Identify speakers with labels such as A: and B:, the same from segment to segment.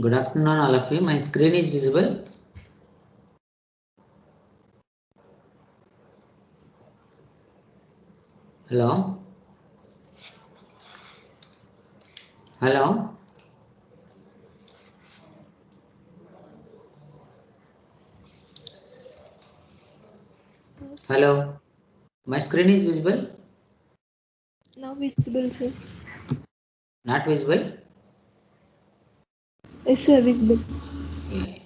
A: Good afternoon, all of you. My screen is visible. Hello. Hello. Hello. My screen is visible.
B: Now visible, sir.
A: Not visible.
B: Yes, sir, visible.
A: Yeah.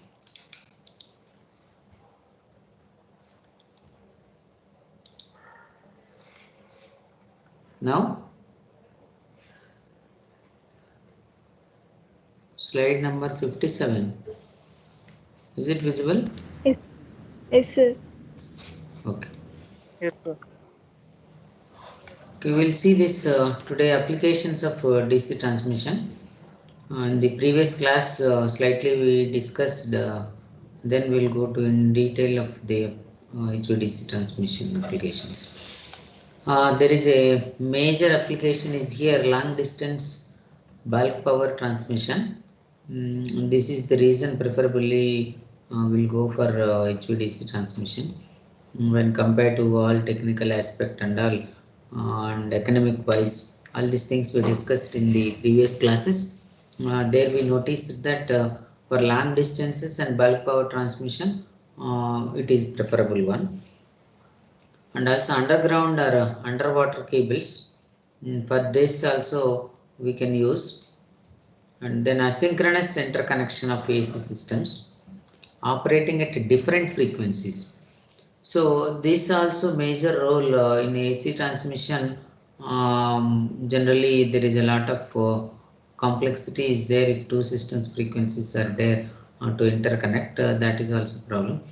A: Now, slide number 57. Is it visible?
B: Yes. Yes, sir.
A: Okay.
C: Yes, sir.
A: Okay, we'll see this today applications of DC transmission. In the previous class, slightly we discussed. Then we'll go to in detail of the HVDC transmission applications. There is a major application is here, long distance bulk power transmission. This is the reason preferably we'll go for HVDC transmission when compared to all technical aspect and all and economic wise. All these things we discussed in the previous classes. There we noticed that for long distances and bulk power transmission, it is preferable one, and also underground or underwater cables. For this also we can use, and then asynchronous interconnection of AC systems operating at different frequencies. So this also major role in AC transmission. Generally there is a lot of complexity is there if two systems frequencies are there to interconnect. That is also problem.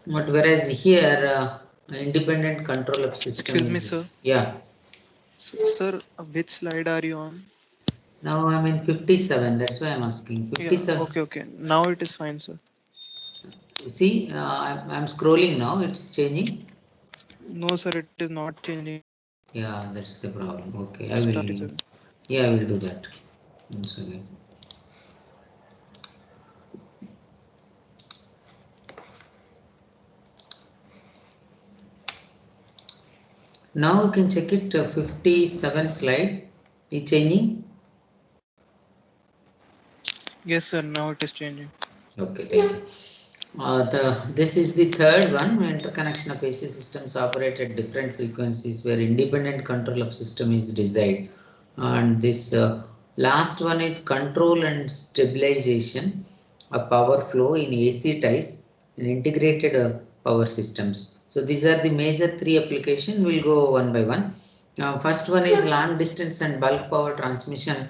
A: But whereas here independent control of system
C: Excuse me,
A: is,
C: sir.
A: yeah.
C: Sir, which slide are you on?
A: Now I'm in 57. That's why I'm asking
C: Yeah,
A: 57.
C: okay. Now it is fine, sir.
A: See, I'm scrolling now. It's changing.
C: No, sir, it is not changing.
A: Yeah, that's the problem. Okay, I
C: Start
A: will.
C: 57.
A: Yeah, I will do that once again. Now you can check it. 57 slide. It's changing.
C: Yes, sir, now it is changing.
A: Okay, thank you. This is the third one. Interconnection of AC systems operate at different frequencies where independent control of system is desired. And this last one is control and stabilization of power flow in AC ties and integrated power systems. So these are the major three applications. We'll go one by one. First one is long distance and bulk power transmission.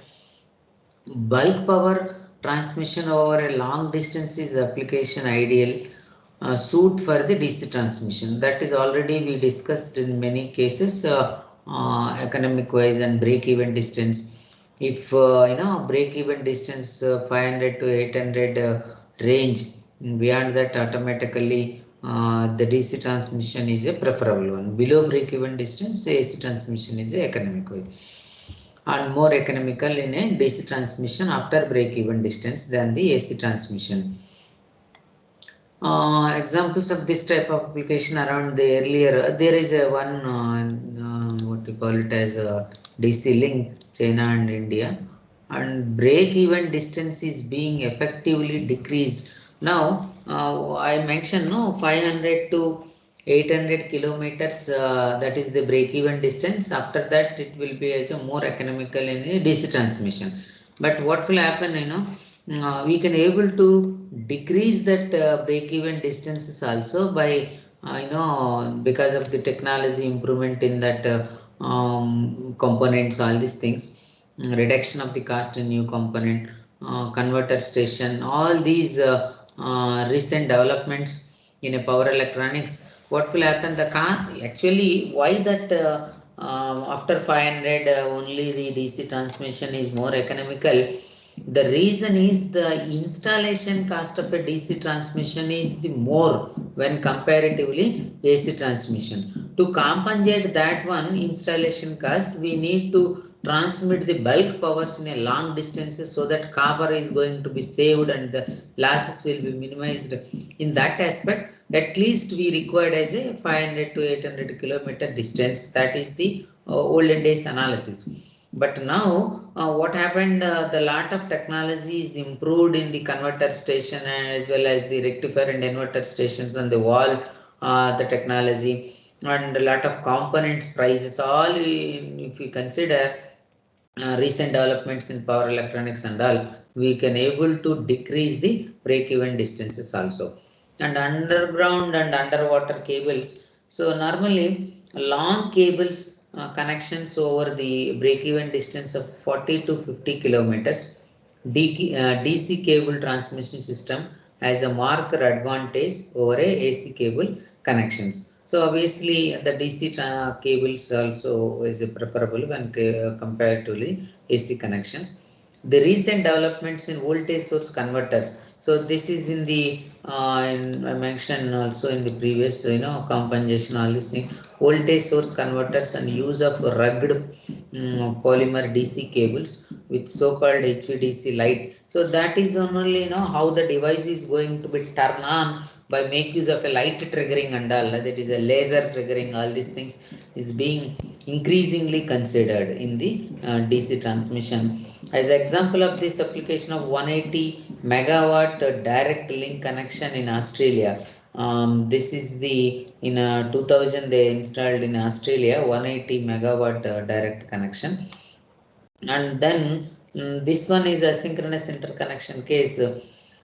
A: Bulk power transmission over a long distance is application ideal suit for the DC transmission. That is already we discussed in many cases, economic wise and break even distance. If break even distance 500 to 800 range, beyond that automatically the DC transmission is a preferable one. Below break even distance, AC transmission is a economic way and more economical in a DC transmission after break-even distance than the AC transmission. Examples of this type of application around the earlier, there is a one what you call it as a DC link, China and India, and break-even distance is being effectively decreased. Now I mentioned no 500 to 800 kilometers, that is the break-even distance. After that it will be as a more economical in a DC transmission. But what will happen, we can able to decrease that break-even distances also by because of the technology improvement in that components, all these things, reduction of the cost in new component, converter station, all these recent developments in a power electronics. What will happen, the car actually why that after 500 only the DC transmission is more economical. The reason is the installation cost of a DC transmission is the more when comparatively AC transmission. To compensate that one installation cost, we need to transmit the bulk powers in a long distances so that copper is going to be saved and the losses will be minimized. In that aspect, at least we required as a 500 to 800 kilometer distance. That is the olden days analysis. But now what happened, the lot of technology is improved in the converter station as well as the rectifier and inverter stations and the wall, the technology and a lot of components prices all if we consider recent developments in power electronics and all, we can able to decrease the break-even distances also. And underground and underwater cables. So normally long cables connections over the break-even distance of 40 to 50 kilometers. DC cable transmission system has a marked advantage over a AC cable connections. So obviously the DC cables also is preferable when compared to the AC connections. The recent developments in voltage source converters. So this is in the I mentioned also in the previous compensation all this thing. Voltage source converters and use of rugged polymer DC cables with so-called HVDC light. So that is only how the device is going to be turned on by make use of a light triggering and all, that is a laser triggering. All these things is being increasingly considered in the DC transmission. As example of this application of 180 megawatt direct link connection in Australia. This is the in 2000 they installed in Australia 180 megawatt direct connection. And then this one is asynchronous interconnection case.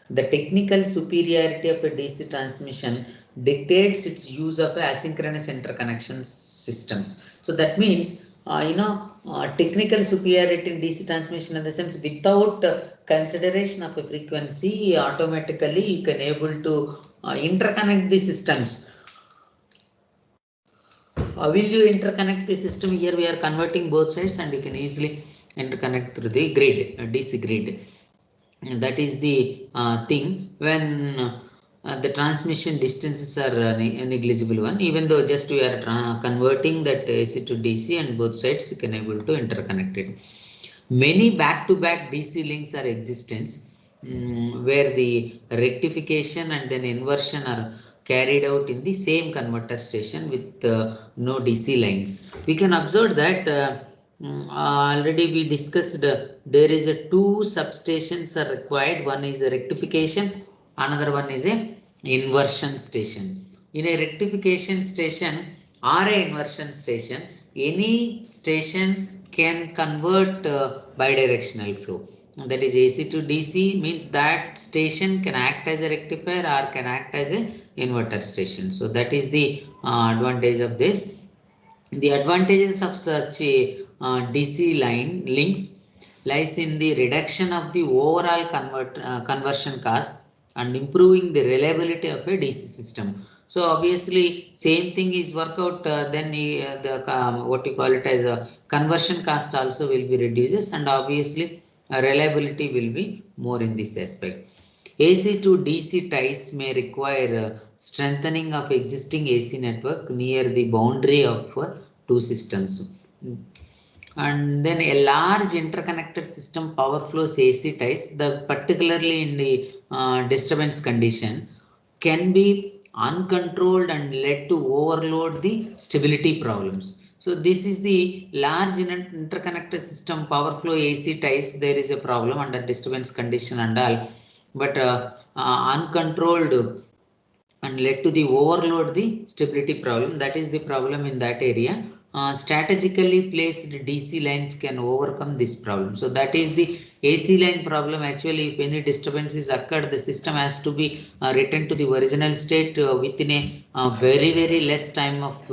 A: The technical superiority of a DC transmission dictates its use of asynchronous interconnection systems. So that means technical superiority in DC transmission in the sense without consideration of a frequency, automatically you can able to interconnect the systems. Will you interconnect the system? Here we are converting both sides and you can easily interconnect through the grid, DC grid. And that is the thing when the transmission distances are negligible one, even though just we are converting that AC to DC and both sides you can able to interconnect it. Many back-to-back DC links are existence where the rectification and then inversion are carried out in the same converter station with no DC lines. We can observe that already we discussed there is a two substations are required. One is a rectification, another one is a inversion station. In a rectification station or a inversion station, any station can convert bidirectional flow. That is AC to DC means that station can act as a rectifier or can act as a inverter station. So that is the advantage of this. The advantages of such a DC line links lies in the reduction of the overall conversion cost and improving the reliability of a DC system. So obviously same thing is work out then the what you call it as a conversion cost also will be reduces and obviously reliability will be more in this aspect. AC to DC ties may require strengthening of existing AC network near the boundary of two systems. And then a large interconnected system power flows AC ties, particularly in the disturbance condition, can be uncontrolled and led to overload the stability problems. So this is the large interconnected system power flow AC ties. There is a problem under disturbance condition and all, but uncontrolled and led to the overload the stability problem. That is the problem in that area. Strategically placed DC lines can overcome this problem. So that is the AC line problem. Actually, if any disturbance is occurred, the system has to be returned to the original state within a very less time of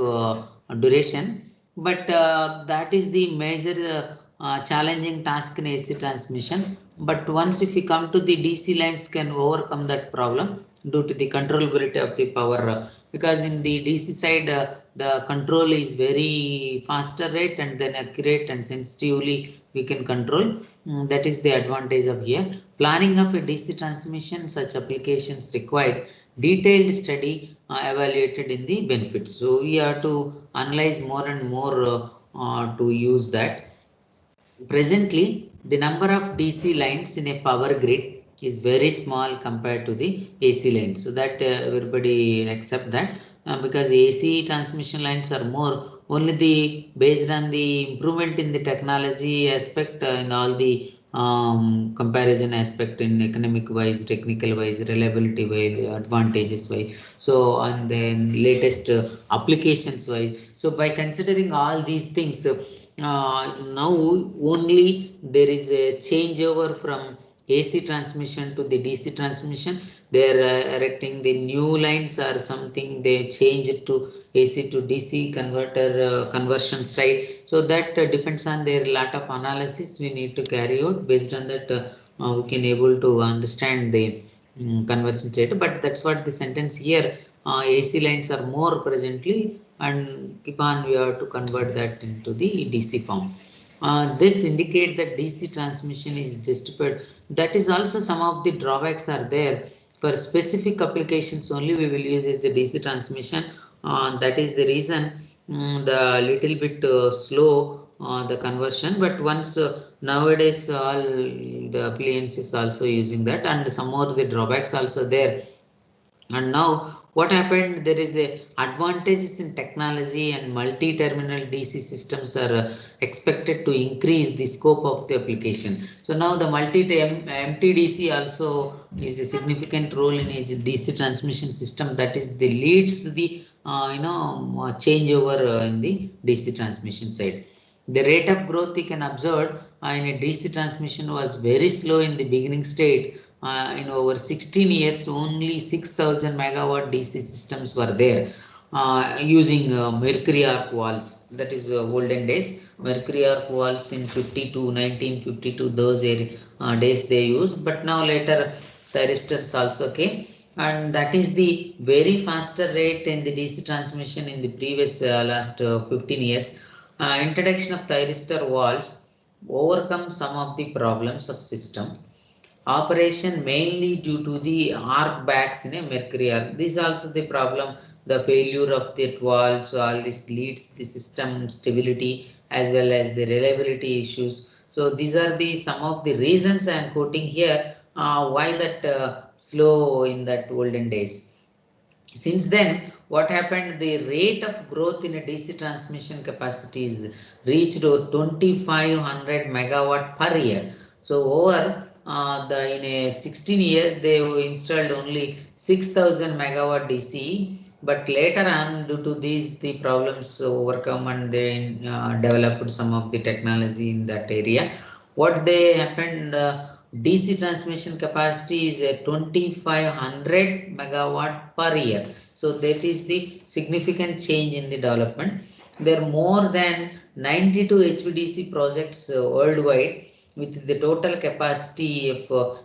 A: duration. But that is the major challenging task in AC transmission. But once if we come to the DC lines can overcome that problem due to the controllability of the power because in the DC side the control is very faster rate and then accurate and sensitively we can control. That is the advantage of here. Planning of a DC transmission, such applications requires detailed study evaluated in the benefits. So we have to analyze more and more to use that. Presently, the number of DC lines in a power grid is very small compared to the AC lines. So that everybody accept that because AC transmission lines are more only the based on the improvement in the technology aspect in all the comparison aspect in economic wise, technical wise, reliability wise, advantages wise. So and then latest applications wise. So by considering all these things. Now only there is a changeover from AC transmission to the DC transmission. They are erecting the new lines or something. They change it to AC to DC converter conversion side. So that depends on their lot of analysis we need to carry out. Based on that, we can able to understand the conversion state. But that's what the sentence here. AC lines are more presently and keep on we have to convert that into the DC form. This indicates that DC transmission is justified. That is also some of the drawbacks are there. For specific applications only we will use as a DC transmission. That is the reason the little bit slow the conversion. But once nowadays all the appliances also using that and some more the drawbacks also there. And now what happened, there is a advantages in technology and multi-terminal DC systems are expected to increase the scope of the application. So now the MTDC also is a significant role in a DC transmission system, that is the leads the changeover in the DC transmission side. The rate of growth you can observe in a DC transmission was very slow in the beginning state. In over 16 years, only 6,000 megawatt DC systems were there using mercury arc valves. That is olden days. Mercury arc valves in 1952, those days they used. But now later thyristors also came. And that is the very faster rate in the DC transmission in the previous last 15 years. Introduction of thyristor valves overcome some of the problems of system operation mainly due to the arc backs in a mercury arc. This is also the problem, the failure of the valves. So all this leads the system stability as well as the reliability issues. So these are the some of the reasons I am quoting here why that slow in that olden days. Since then, what happened? The rate of growth in a DC transmission capacity is reached 2500 megawatt per year. So over in a 16 years, they installed only 6000 megawatt DC. But later on, due to these the problems overcome and they developed some of the technology in that area. What they happened? DC transmission capacity is a 2500 megawatt per year. So that is the significant change in the development. There are more than 92 HVDC projects worldwide with the total capacity of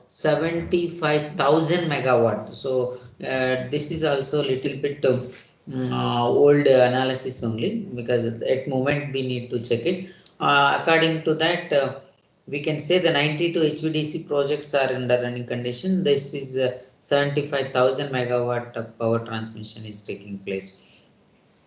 A: 75,000 megawatt. So this is also a little bit of old analysis only, because at moment we need to check it. According to that, we can say the 92 HVDC projects are under running condition. This is 75,000 megawatt of power transmission is taking place.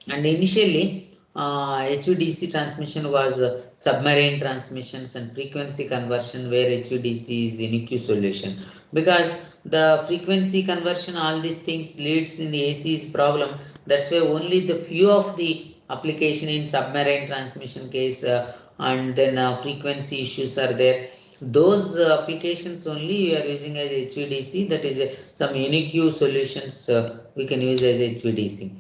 A: And initially, HVDC transmission was submarine transmissions and frequency conversion, where HVDC is NQ solution. Because the frequency conversion, all these things leads in the AC's problem. That's why only the few of the application in submarine transmission case and then frequency issues are there. Those applications only we are using as HVDC. That is some NQ solutions we can use as HVDC.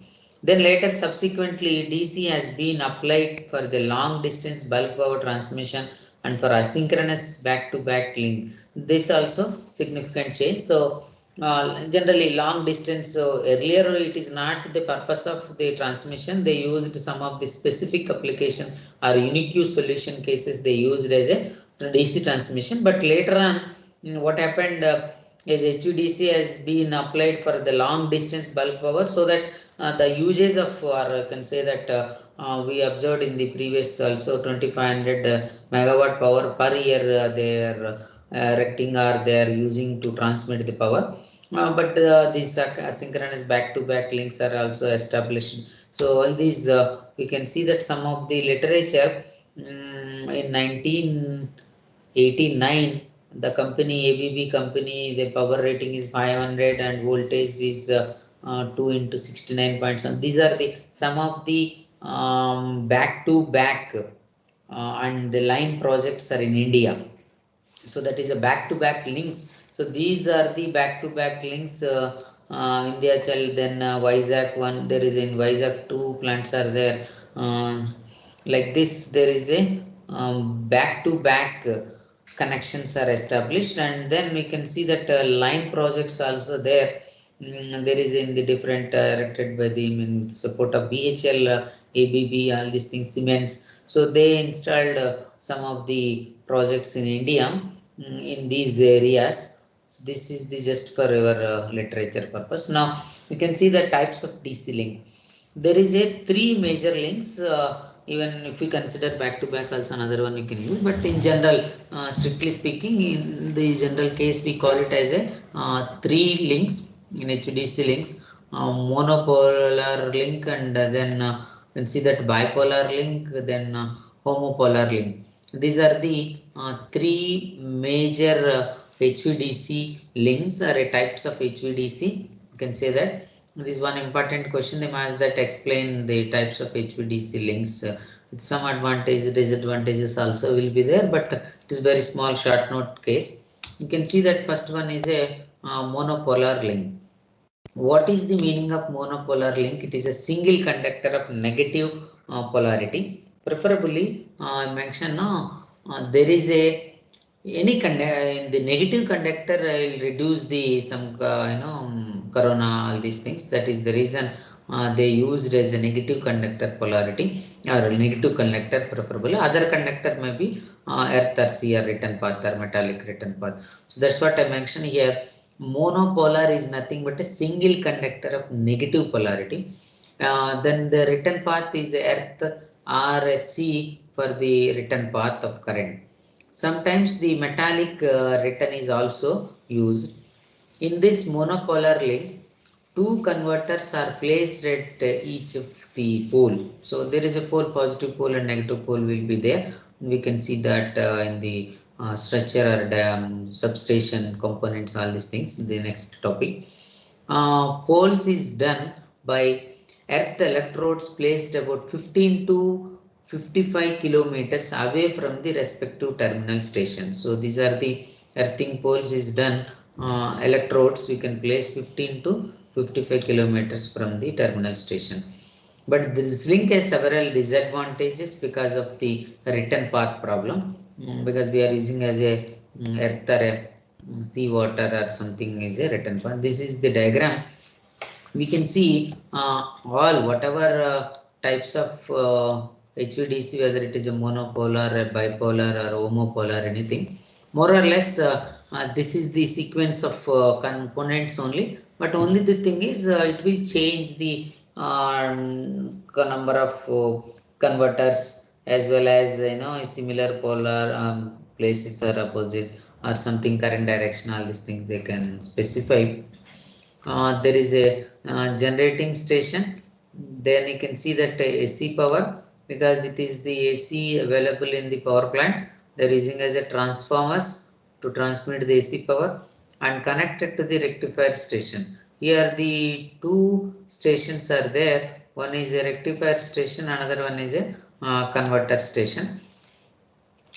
A: Then later subsequently DC has been applied for the long distance bulk power transmission and for asynchronous back-to-back link. This also significant change. So generally long distance, so earlier it is not the purpose of the transmission. They used some of the specific application or unique solution cases they used as a DC transmission. But later on, what happened? As HVDC has been applied for the long distance bulk power, so that the uses of, or I can say that we observed in the previous also 2500 megawatt power per year they are erecting or they are using to transmit the power. But these asynchronous back-to-back links are also established. So all these we can see that some of the literature in 1989 the company ABB company, the power rating is 500 and voltage is 2 into 69 points. And these are the some of the back to back and the line projects are in India. So that is a back to back links. So these are the back to back links. India Chal, then Vizag one, there is in Vizag two plants are there. Like this, there is a back to back connections are established, and then we can see that line projects also there. There is in the different erected by the support of BHL, ABB, all these things, Siemens. So they installed some of the projects in India in these areas. So this is the just for our literature purpose. Now you can see the types of DC link. There is a three major links. Even if we consider back to back, also another one you can use. But in general, strictly speaking, in the general case, we call it as a three links in HVDC links. Monopolar link, and then you can see that bipolar link, then homopolar link. These are the three major HVDC links or types of HVDC. You can say that. This is one important question they ask, that explain the types of HVDC links. With some advantages, disadvantages also will be there, but it is very small short note case. You can see that first one is a monopolar link. What is the meaning of monopolar link? It is a single conductor of negative polarity. Preferably, I mentioned there is a any in the negative conductor will reduce the some corona, all these things. That is the reason they used as a negative conductor polarity or a negative conductor preferably. Other conductor may be earth or sea or return path or metallic return path. So that's what I mentioned here. Monopolar is nothing but a single conductor of negative polarity. Then the return path is earth or sea for the return path of current. Sometimes the metallic return is also used. In this monopolar link, two converters are placed at each of the pole. So there is a pole, positive pole and negative pole will be there. We can see that in the structure or substation components, all these things. The next topic. Poles is done by earth electrodes placed about 15 to 55 kilometers away from the respective terminal stations. So these are the earthing poles is done. Electrodes we can place 15 to 55 kilometers from the terminal station. But this link has several disadvantages because of the return path problem. Because we are using as a earth or a sea water or something is a return path. This is the diagram. We can see all whatever types of HVDC, whether it is a monopolar, a bipolar or homopolar, anything. More or less this is the sequence of components only, but only the thing is it will change the number of converters, as well as similar polar places or opposite or something current direction, all these things they can specify. There is a generating station. Then you can see that AC power, because it is the AC available in the power plant. They are using as a transformers to transmit the AC power and connected to the rectifier station. Here the two stations are there. One is a rectifier station, another one is a converter station.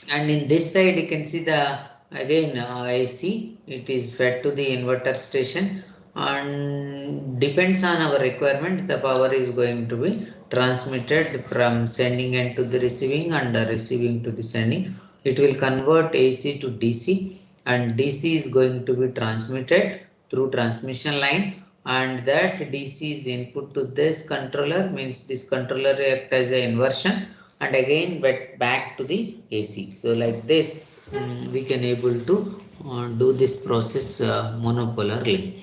A: And in this side you can see the again AC, it is fed to the inverter station, and depends on our requirement the power is going to be transmitted from sending end to the receiving and receiving to the sending. It will convert AC to DC, and DC is going to be transmitted through transmission line, and that DC is input to this controller, means this controller act as an inversion and again back to the AC. So like this we can able to do this process monopolar link.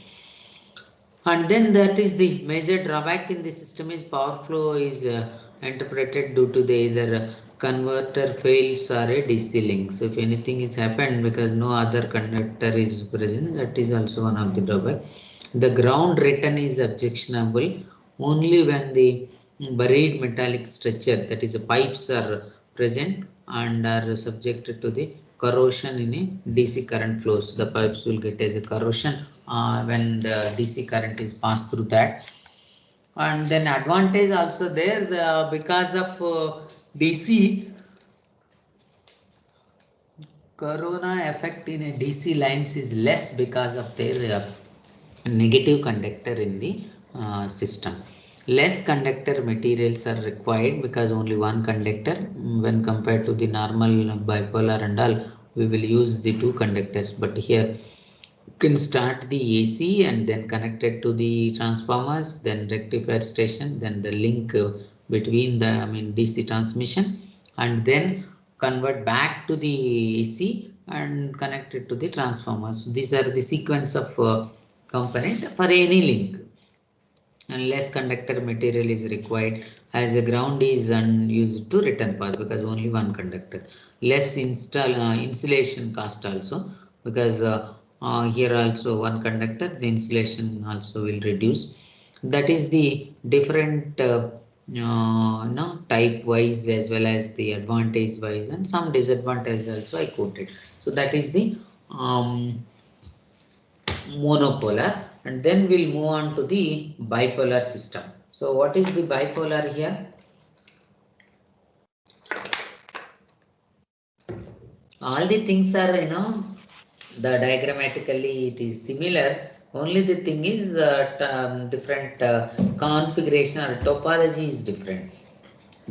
A: And then that is the major drawback in the system is power flow is interpreted due to the either converter fails or a DC link. So if anything is happened because no other conductor is present, that is also one of the drawback. The ground return is objectionable only when the buried metallic structure, that is the pipes, are present and are subjected to the corrosion in a DC current flows. The pipes will get as a corrosion when the DC current is passed through that. And then advantage also there, because of DC corona effect in a DC lines is less because of their negative conductor in the system. Less conductor materials are required because only one conductor, when compared to the normal bipolar and all, we will use the two conductors, but here can start the AC and then connect it to the transformers, then rectifier station, then the link between the DC transmission, and then convert back to the AC and connect it to the transformers. These are the sequence of component for any link. And less conductor material is required as the ground is unused to return path because only one conductor. Less insulation cost also because here also one conductor, the insulation also will reduce. That is the different no, type wise as well as the advantage wise, and some disadvantage also I quoted. So that is the monopolar, and then we'll move on to the bipolar system. So what is the bipolar here? All the things are, the diagrammatically it is similar. Only the thing is that different configuration or topology is different.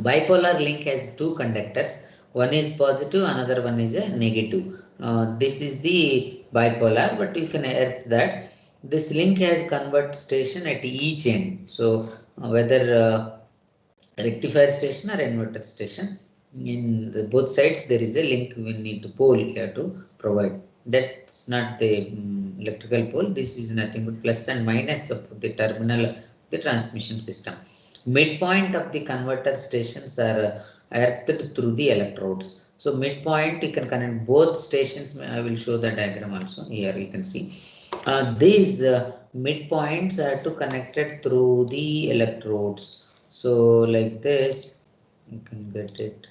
A: Bipolar link has two conductors. One is positive, another one is a negative. This is the bipolar, but you can earth that this link has convert station at each end. So whether rectifier station or inverter station, in the both sides there is a link we need to pole here to provide. That's not the electrical pole. This is nothing but plus and minus of the terminal, the transmission system. Midpoint of the converter stations are earthed through the electrodes. So midpoint you can connect both stations. I will show the diagram also. Here you can see these midpoints are to connected through the electrodes. So like this you can get it,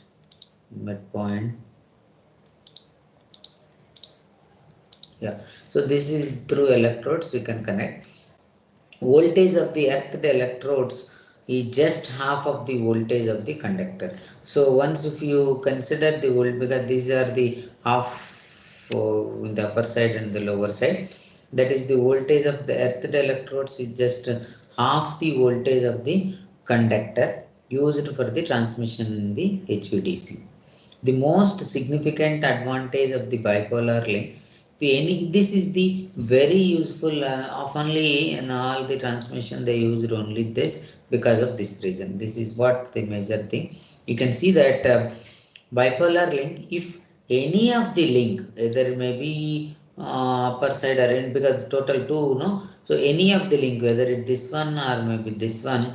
A: midpoint. Yeah, so this is through electrodes we can connect. Voltage of the earthed electrodes is just half of the voltage of the conductor. So once if you consider the volt, because these are the half in the upper side and the lower side, that is the voltage of the earthed electrodes is just half the voltage of the conductor used for the transmission in the HVDC. The most significant advantage of the bipolar link, this is the very useful, oftenly in all the transmission they used only this because of this reason. This is what the major thing. You can see that bipolar link, if any of the link, either may be upper side or in, because total two, no, so any of the link, whether it this one or maybe this one,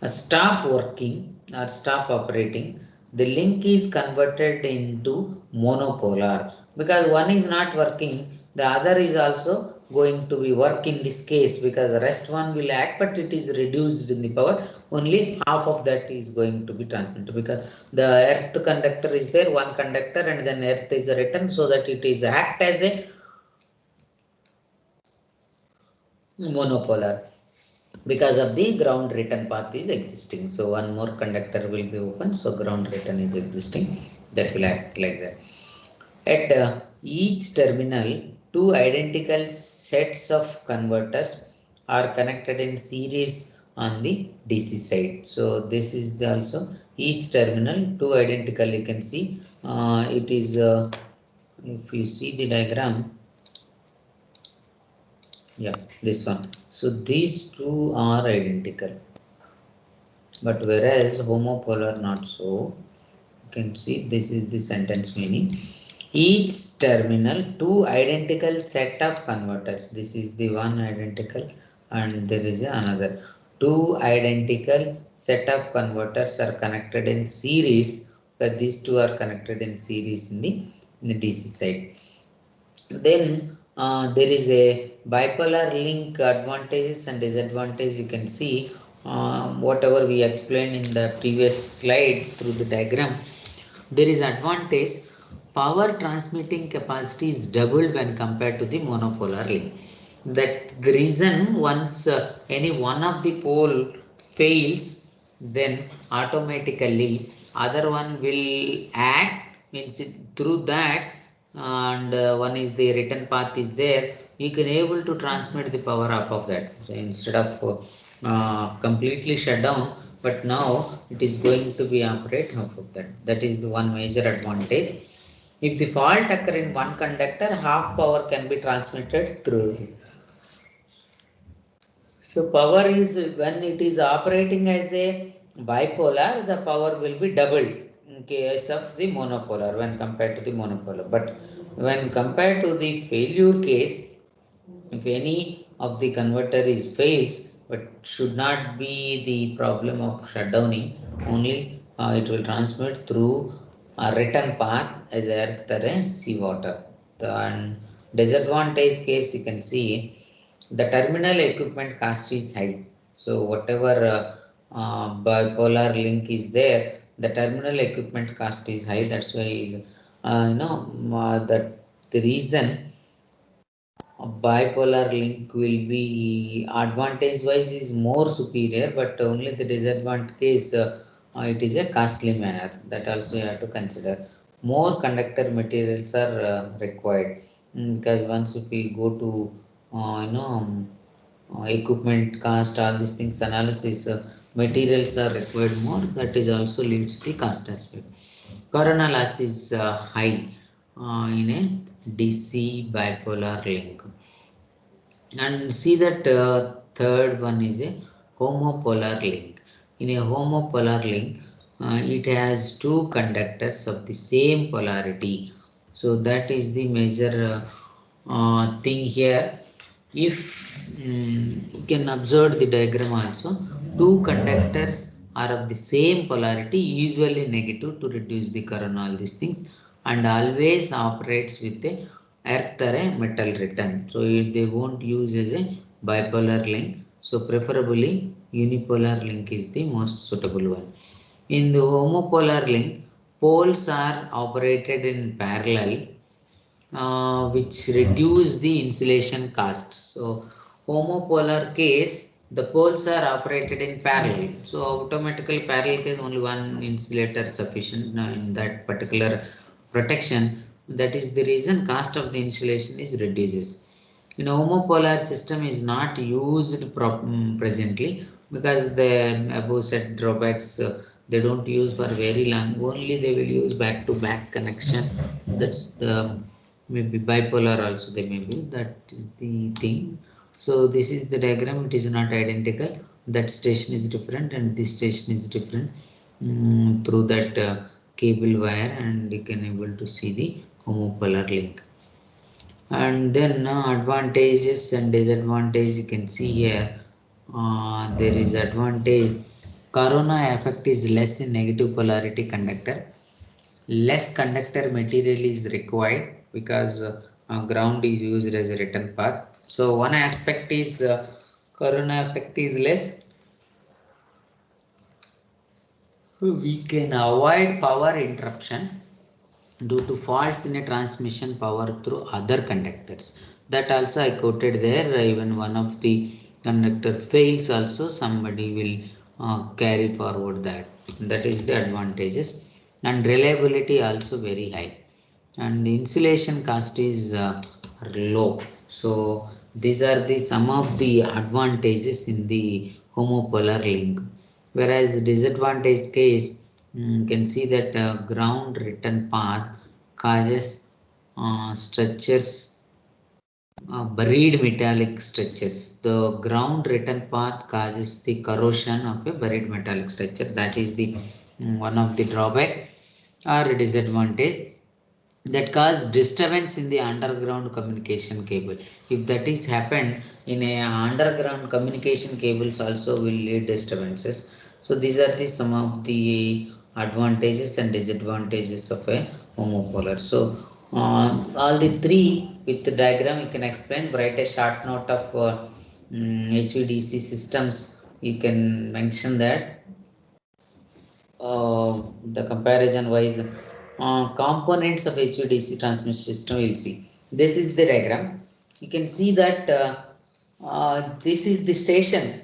A: stop working or stop operating, the link is converted into monopolar because one is not working, the other is also going to be work in this case because the rest one will act, but it is reduced in the power, only half of that is going to be transmitted because the earth conductor is there, one conductor, and then earth is written so that it is act as a monopolar because of the ground return path is existing. So one more conductor will be open, so ground return is existing, that will act like that. At each terminal, two identical sets of converters are connected in series on the DC side. So this is the also each terminal, two identical, you can see it is if you see the diagram, yeah, this one. So these two are identical, but whereas homopolar not so. You can see this is the sentence meaning. Each terminal, two identical set of converters. This is the one identical, and there is another. Two identical set of converters are connected in series. That these two are connected in series in the DC side. Then there is a bipolar link advantages and disadvantages. You can see whatever we explained in the previous slide through the diagram. There is advantage. Power transmitting capacity is doubled when compared to the monopolar link. That the reason once any one of the pole fails, then automatically other one will act, means through that, and one is the return path is there, you can able to transmit the power off of that. So instead of completely shut down, but now it is going to be operate half of that. That is the one major advantage. If the fault occur in one conductor, half power can be transmitted through it. So power is, when it is operating as a bipolar, the power will be doubled in case of the monopolar when compared to the monopolar. But when compared to the failure case, if any of the converter is fails, but should not be the problem of shutdowning, only it will transmit through a return path as earth or seawater. The disadvantage case, you can see the terminal equipment cost is high. So whatever bipolar link is there, the terminal equipment cost is high. That's why is that the reason a bipolar link will be advantage wise is more superior, but only the disadvantage case it is a costly manner. That also you have to consider. More conductor materials are required. Because once if we go to equipment cost, all these things analysis, materials are required more. That is also leads the cost aspect. Corona loss is high in a DC bipolar link. And see that third one is a homopolar link. In a homopolar link, it has two conductors of the same polarity. So that is the major thing here. If you can observe the diagram also, two conductors are of the same polarity, usually negative to reduce the current, all these things, and always operates with a earth or a metal return. So they won't use as a bipolar link. So preferably unipolar link is the most suitable one. In the homopolar link, poles are operated in parallel, which reduce the insulation cost. So homopolar case, the poles are operated in parallel. So automatically parallel case only one insulator sufficient in that particular protection. That is the reason cost of the insulation is reduces. In homopolar system is not used presently because the above said drawbacks, they don't use for very long. Only they will use back to back connection. That's the maybe bipolar also they may be, that is the thing. So this is the diagram, it is not identical, that station is different and this station is different through that cable wire, and you can able to see the homopolar link. And then advantages and disadvantages, you can see here. There is advantage, corona effect is less in negative polarity conductor. Less conductor material is required because ground is used as a return path. So one aspect is corona effect is less. We can avoid power interruption due to faults in a transmission power through other conductors. That also I quoted there. Even one of the conductor fails also, somebody will carry forward that. That is the advantages. And reliability also very high. And the insulation cost is low. So these are the some of the advantages in the homopolar link. Whereas disadvantage case, you can see that ground return path causes structures, buried metallic structures. The ground return path causes the corrosion of a buried metallic structure. That is the one of the drawback or disadvantage. that cause disturbance in the underground communication cable. If that is happened in a underground communication cables also will lead disturbances. So these are the some of the advantages and disadvantages of a homopolar. So all the three with the diagram you can explain. Write a short note of HVDC systems. You can mention that the comparison wise components of HVDC transmission system we'll see. This is the diagram. You can see that this is the station.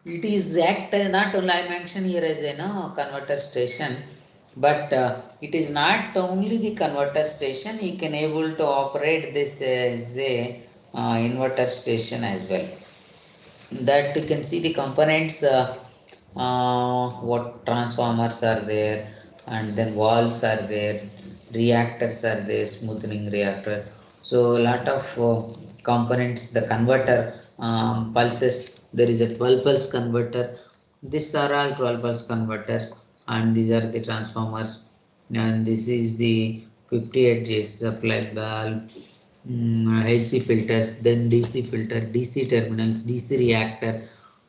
A: It is act not only I mentioned here as a converter station, but it is not only the converter station. You can able to operate this as a inverter station as well. That you can see the components, what transformers are there, and then valves are there, reactors are there, smoothing reactor. So a lot of components, the converter pulses, there is a 12 pulse converter. These are all 12 pulse converters, and these are the transformers, and this is the 58 J supply valve, AC filters, then DC filter, DC terminals, DC reactor,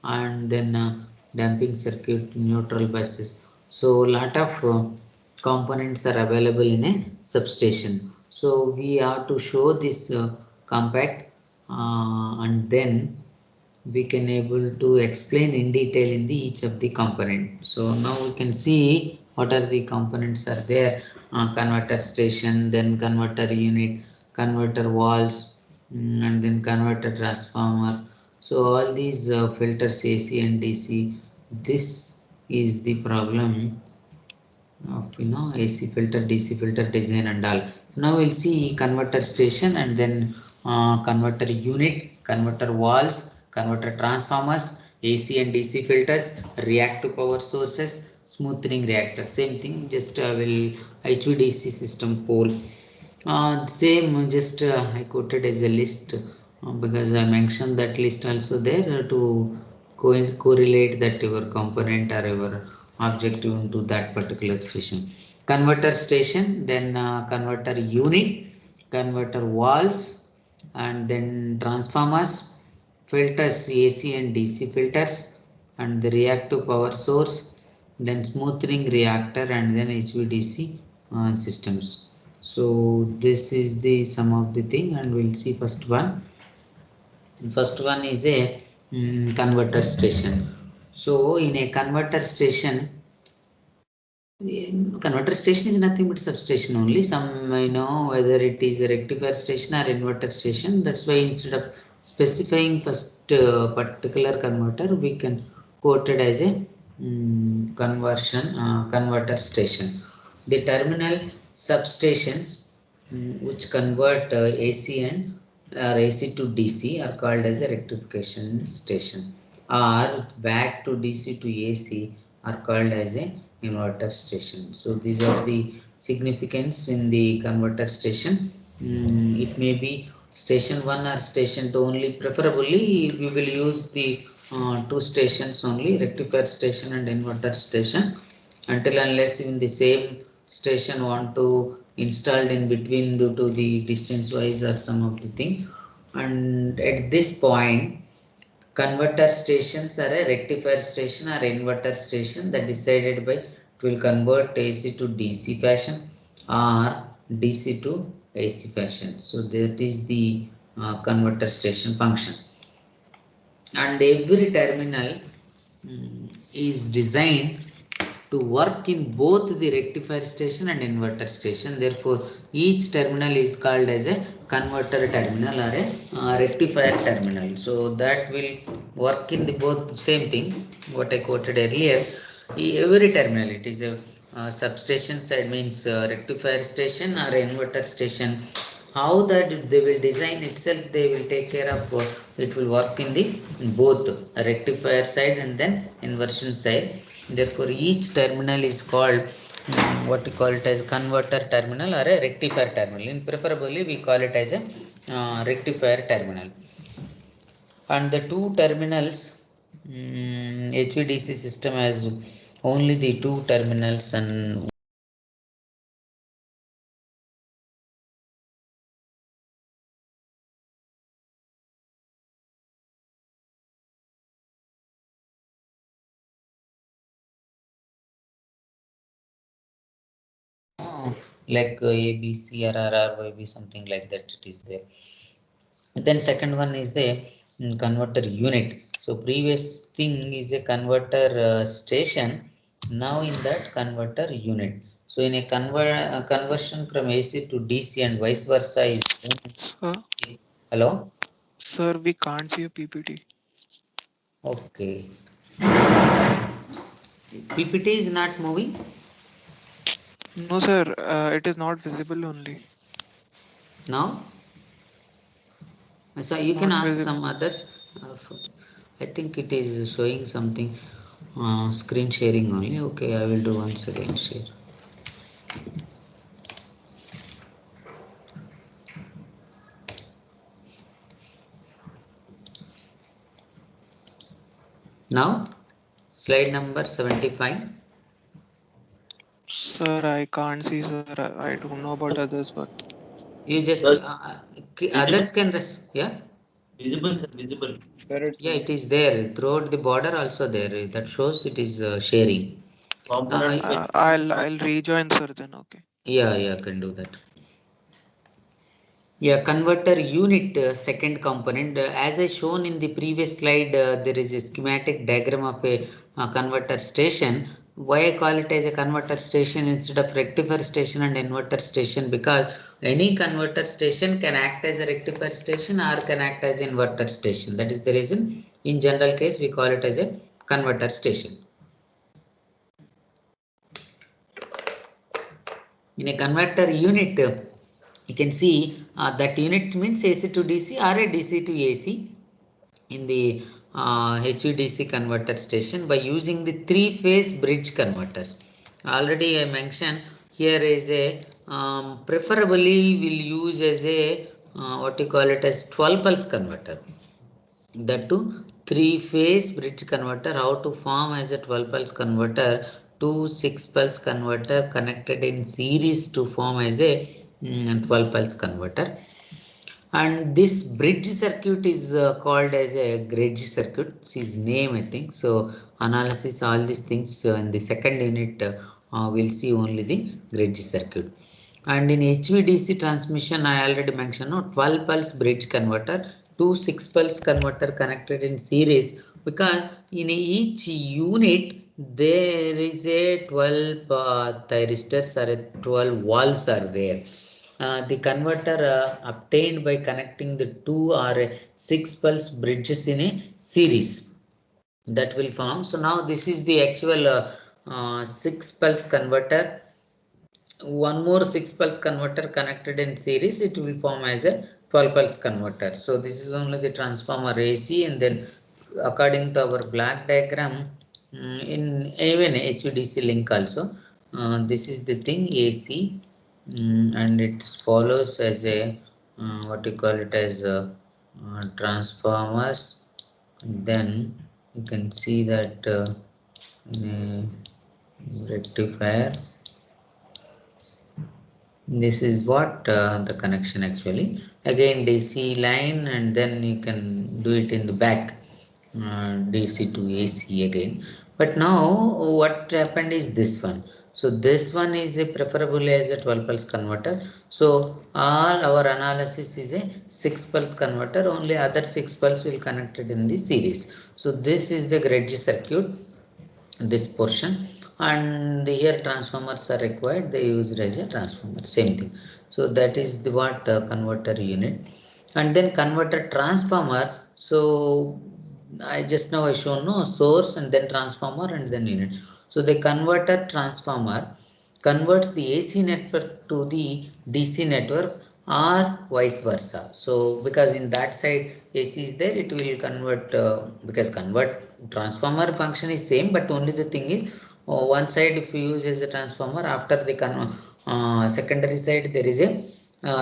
A: and then damping circuit, neutral buses. So lot of components are available in a substation. So we have to show this compact, and then we can able to explain in detail in the each of the component. So now we can see what are the components are there. Converter station, then converter unit, converter valves, and then converter transformer. So all these filters, AC and DC, this is the problem of AC filter, DC filter design and all. So now we'll see converter station, and then converter unit, converter valves, converter transformers, AC and DC filters, reactive power sources, smoothing reactor. Same thing, just will HVDC system pole. Same, just I quoted as a list because I mentioned that list also there to correlate that your component or your objective into that particular station. Converter station, then converter unit, converter valves, and then transformers, filters, AC and DC filters, and the reactive power source, then smoothing reactor, and then HVDC systems. So this is the some of the thing, and we'll see first one. First one is a converter station. So in a converter station, converter station is nothing but substation only. Some whether it is a rectifier station or inverter station. That's why instead of specifying first particular converter, we can quote it as a converter station. The terminal substations which convert AC and or AC to DC are called as a rectification station, or back to DC to AC are called as a inverter station. So these are the significance in the converter station. It may be station 1 or station 2 only. Preferably we will use the two stations only, rectifier station and inverter station, until unless in the same station want to installed in between due to the distance wise or some of the thing. And at this point, converter stations are a rectifier station or inverter station that decided by it will convert AC to DC fashion or DC to AC fashion. So that is the converter station function. And every terminal is designed to work in both the rectifier station and inverter station. Therefore, each terminal is called as a converter terminal or a rectifier terminal. So that will work in the both same thing. What I quoted earlier, every terminal, it is a substation side means rectifier station or inverter station. How that they will design itself, they will take care of it will work in the both rectifier side and then inversion side. Therefore, each terminal is called what we call it as converter terminal or a rectifier terminal. In preferably, we call it as a rectifier terminal. And the two terminals, HVDC system has only the two terminals, and like ABC or RRYB, something like that it is there. Then second one is the converter unit. So previous thing is a converter station. Now in that converter unit. So in a conversion from AC to DC and vice versa is.
C: Sir,
A: Hello.
C: sir, we can't see a PPT.
A: Okay. PPT is not moving
C: No, sir, it is not visible only.
A: now. So you can
C: Not
A: ask
C: visible.
A: some others. I think it is showing something screen sharing only. Okay, I will do once again share. Now slide number 75.
C: Sir, I can't see, sir. I don't know about others, but
A: You just
D: Visible?
A: others can yeah.
D: Visible, sir, visible.
A: Yeah, it is there throughout the border also there. That shows it is sharing.
D: Component by
C: I'll rejoin, sir. Then okay.
A: Yeah, can do that. Yeah, converter unit second component. As I shown in the previous slide, there is a schematic diagram of a converter station. Why I call it as a converter station instead of rectifier station and inverter station? Because any converter station can act as a rectifier station or can act as an inverter station. That is the reason in general case we call it as a converter station. In a converter unit, you can see that unit means AC to DC or a DC to AC in the HVDC converter station by using the three-phase bridge converters. Already I mentioned here is a preferably will use as a what you call it as 12 pulse converter. That too three-phase bridge converter. How to form as a 12 pulse converter to 6 pulse converter connected in series to form as a 12 pulse converter. And this bridge circuit is called as a gauge circuit. It's his name, I think. So analysis all these things in the second unit we'll see only the gauge circuit. And in HVDC transmission I already mentioned, no, 12 pulse bridge converter to 6 pulse converter connected in series, because in each unit there is a 12 thyristors or a 12 valves are there. The converter obtained by connecting the 2 or 6 pulse bridges in a series, that will form. So now this is the actual 6 pulse converter. One more 6 pulse converter connected in series, it will form as a 12 pulse converter. So this is only the transformer AC, and then according to our black diagram, in even HVDC link also, this is the thing AC, and it follows as a what you call it as transformers. Then you can see that rectifier. This is what the connection actually. Again DC line, and then you can do it in the back, DC to AC again. But now what happened is this one. So this one is a preferable as a 12 pulse converter. So all our analysis is a 6 pulse converter. Only other 6 pulse will connected in the series. So this is the gauge circuit, this portion. And here transformers are required, they used as a transformer, same thing. So that is the what converter unit. And then converter transformer. So I just now I shown no source and then transformer and then unit. So the converter transformer converts the AC network to the DC network or vice versa. So because in that side AC is there, it will convert because convert transformer function is same, but only the thing is one side if you use as a transformer, after the secondary side there is a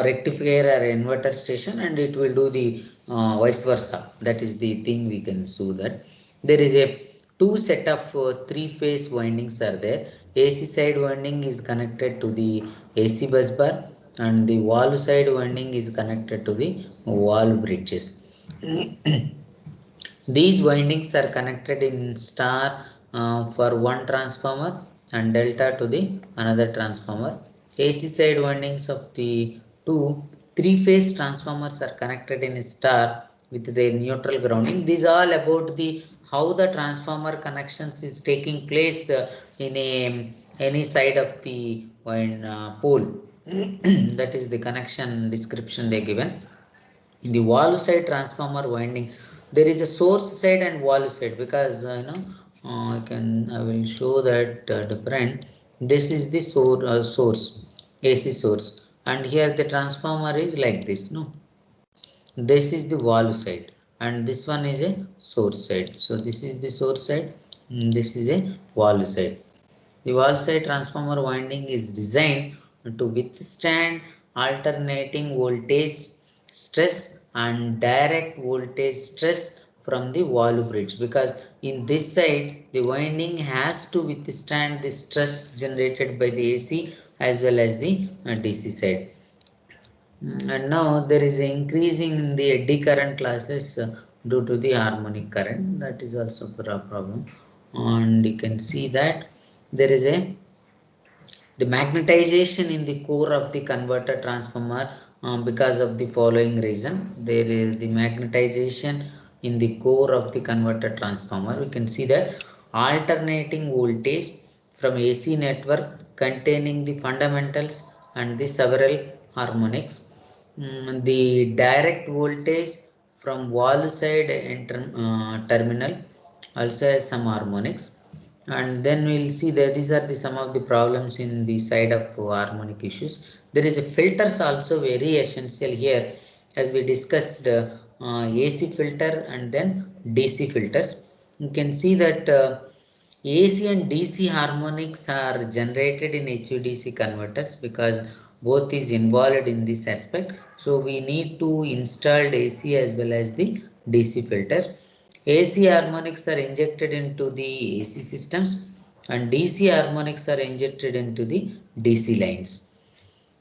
A: rectifier or inverter station, and it will do the vice versa. That is the thing we can see that there is a two set of three phase windings are there. AC side winding is connected to the AC bus bar, and the valve side winding is connected to the valve bridges. These windings are connected in star for one transformer and delta to the another transformer. AC side windings of the two three-phase transformers are connected in a star with their neutral grounding. These are all about the how the transformer connections is taking place in any side of the pole. That is the connection description they given. In the wall side transformer winding, there is a source side and wall side, because I will show that different. This is the source, AC source, and here the transformer is like this. No, this is the wall side, and this one is a source side. So this is the source side, this is a wall side. The wall side transformer winding is designed to withstand alternating voltage stress and direct voltage stress from the wall bridge, because in this side the winding has to withstand the stress generated by the AC as well as the DC side. And now there is an increasing in the eddy current classes due to the harmonic current. That is also a problem, and you can see that there is a the magnetization in the core of the converter transformer, because of the following reason. There is the magnetization in the core of the converter transformer. We can see that alternating voltage from AC network containing the fundamentals and the several harmonics. The direct voltage from wall side terminal also has some harmonics. And then we'll see that these are the some of the problems in the side of harmonic issues. There is a filters also very essential here, as we discussed AC filter and then DC filters. You can see that AC and DC harmonics are generated in HVDC converters, because both is involved in this aspect. So we need to install AC as well as the DC filters. AC harmonics are injected into the AC systems, and DC harmonics are injected into the DC lines.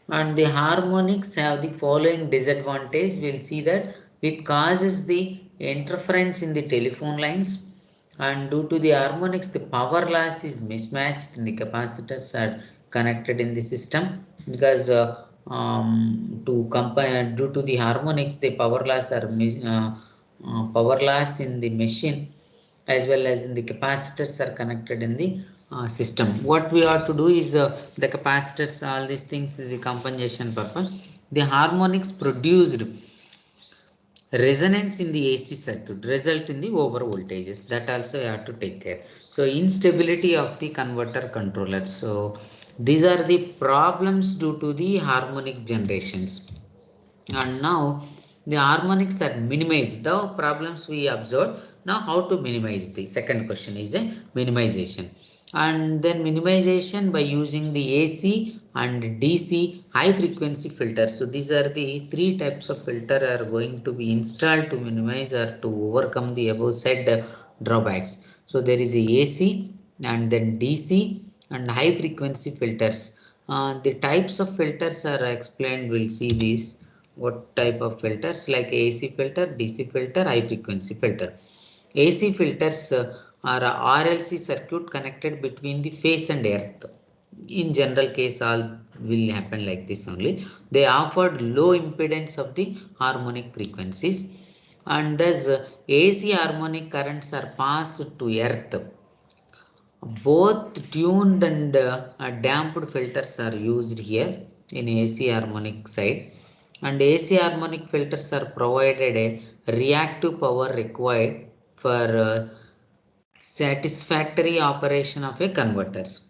A: And the harmonics have the following disadvantage. We'll see that it causes the interference in the telephone lines, and due to the harmonics the power loss is mismatched and the capacitors are connected in the system, because to compare, due to the harmonics the power loss in the machine as well as in the capacitors are connected in the system. What we have to do is the capacitors, all these things is the compensation purpose. The harmonics produced resonance in the AC circuit result in the over voltages, that also you have to take care. So instability of the converter controller. So these are the problems due to the harmonic generations. And now the harmonics are minimized. The problems we observed. Now how to minimize? The second question is a minimization. And then minimization by using the AC and DC high frequency filters. So these are the three types of filter are going to be installed to minimize or to overcome the above said drawbacks. So there is a AC and then DC and high frequency filters. The types of filters are explained. We'll see these. What type of filters? Like AC filter, DC filter, high frequency filter. AC filters are a RLC circuit connected between the face and earth. In general case, all will happen like this only. They offered low impedance of the harmonic frequencies, and thus AC harmonic currents are passed to earth. Both tuned and damped filters are used here in AC harmonic side, and AC harmonic filters are provided a reactive power required for satisfactory operation of a converters.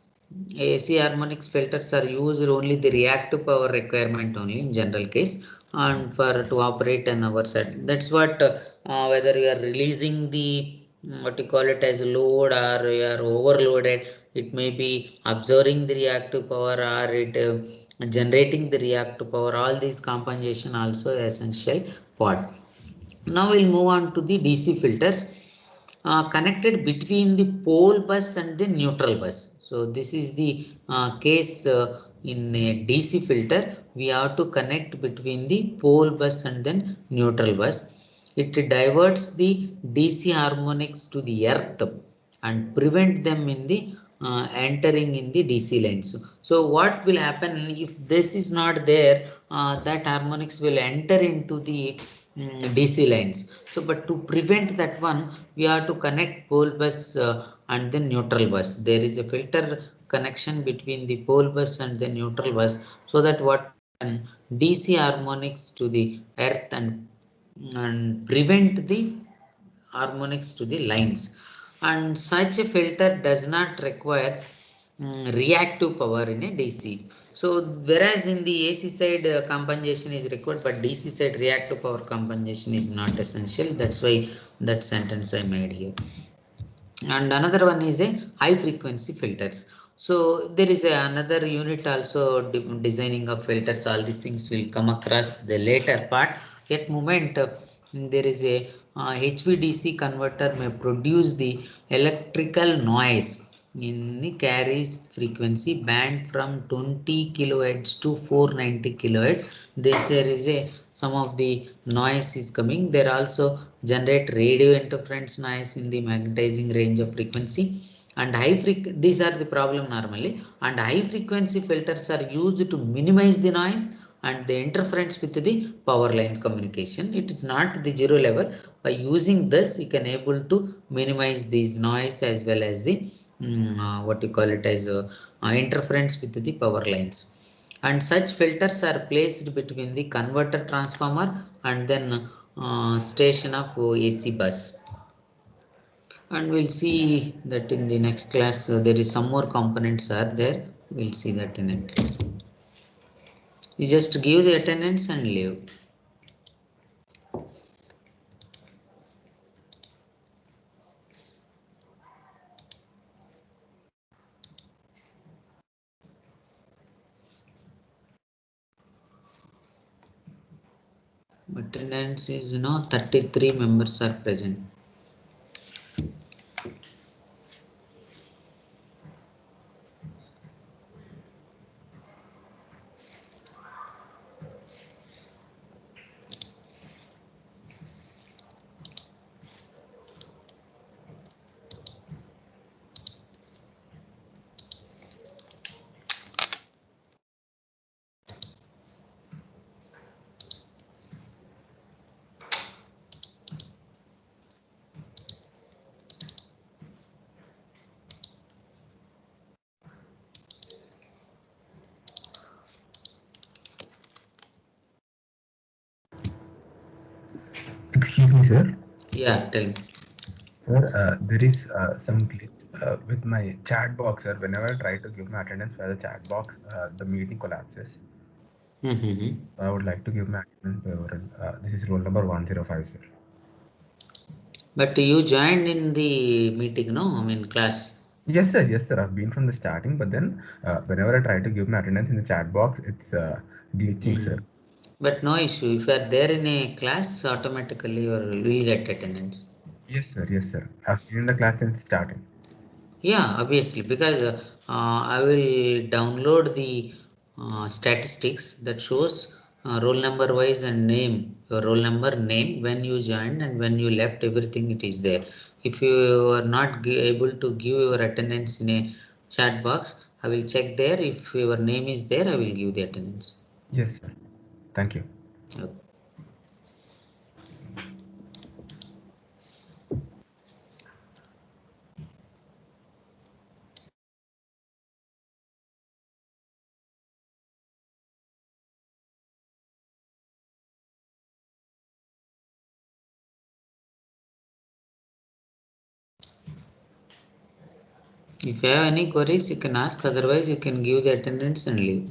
A: AC harmonics filters are used only the reactive power requirement only in general case, and for to operate on our side. That's what whether you are releasing the what you call it as load or you are overloaded, it may be absorbing the reactive power or it generating the reactive power. All these compensation also essential part. Now we'll move on to the DC filters connected between the pole bus and the neutral bus. So this is the case in a DC filter. We have to connect between the pole bus and then neutral bus. It diverts the DC harmonics to the earth and prevent them in the entering in the DC lines. So what will happen if this is not there? That harmonics will enter into the DC lines. So but to prevent that one, we have to connect pole bus and then neutral bus. There is a filter connection between the pole bus and the neutral bus, so that what will happen, DC harmonics to the earth and prevent the harmonics to the lines. And such a filter does not require reactive power in a DC. So whereas in the AC side compensation is required, but DC side reactive power compensation is not essential. That's why that sentence I made here. And another one is a high frequency filters. So there is another unit also, designing of filters. All these things will come across the later part. At moment there is a HVDC converter may produce the electrical noise in the carries frequency band from 20 kilohertz to 490 kilohertz. There is a some of the noise is coming. There also generate radio interference noise in the magnetizing range of frequency. And these are the problem normally, and high frequency filters are used to minimize the noise and the interference with the power line communication. It is not the zero level. By using this, you can able to minimize these noise as well as the what you call it as interference with the power lines. And such filters are placed between the converter transformer and then station of AC bus. And we'll see that in the next class. There is some more components are there. We'll see that in next class. You just give the attendance and leave. Attendance is 33 members are present.
E: Excuse me, sir.
A: Yeah, tell me.
E: Sir, there is some glitch with my chat box, sir. Whenever I try to give my attendance via the chat box, the meeting collapses. I would like to give my attendance by oral. This is roll number 105, sir.
A: But you joined in the meeting, no? I mean class.
E: Yes, sir. Yes, sir. I've been from the starting, but then whenever I try to give my attendance in the chat box, it's glitching, sir.
A: But no issue. If you are there in a class, automatically you will get attendance.
E: Yes, sir. Yes, sir. I've been in the class since starting.
A: Yeah, obviously, because I will download the statistics that shows roll number wise and name, your roll number, name, when you joined and when you left, everything it is there. If you are not able to give your attendance in a chat box, I will check there. If your name is there, I will give the attendance.
E: Yes, sir. Thank you.
A: Okay. If you have any queries, you can ask. Otherwise, you can give the attendance and leave.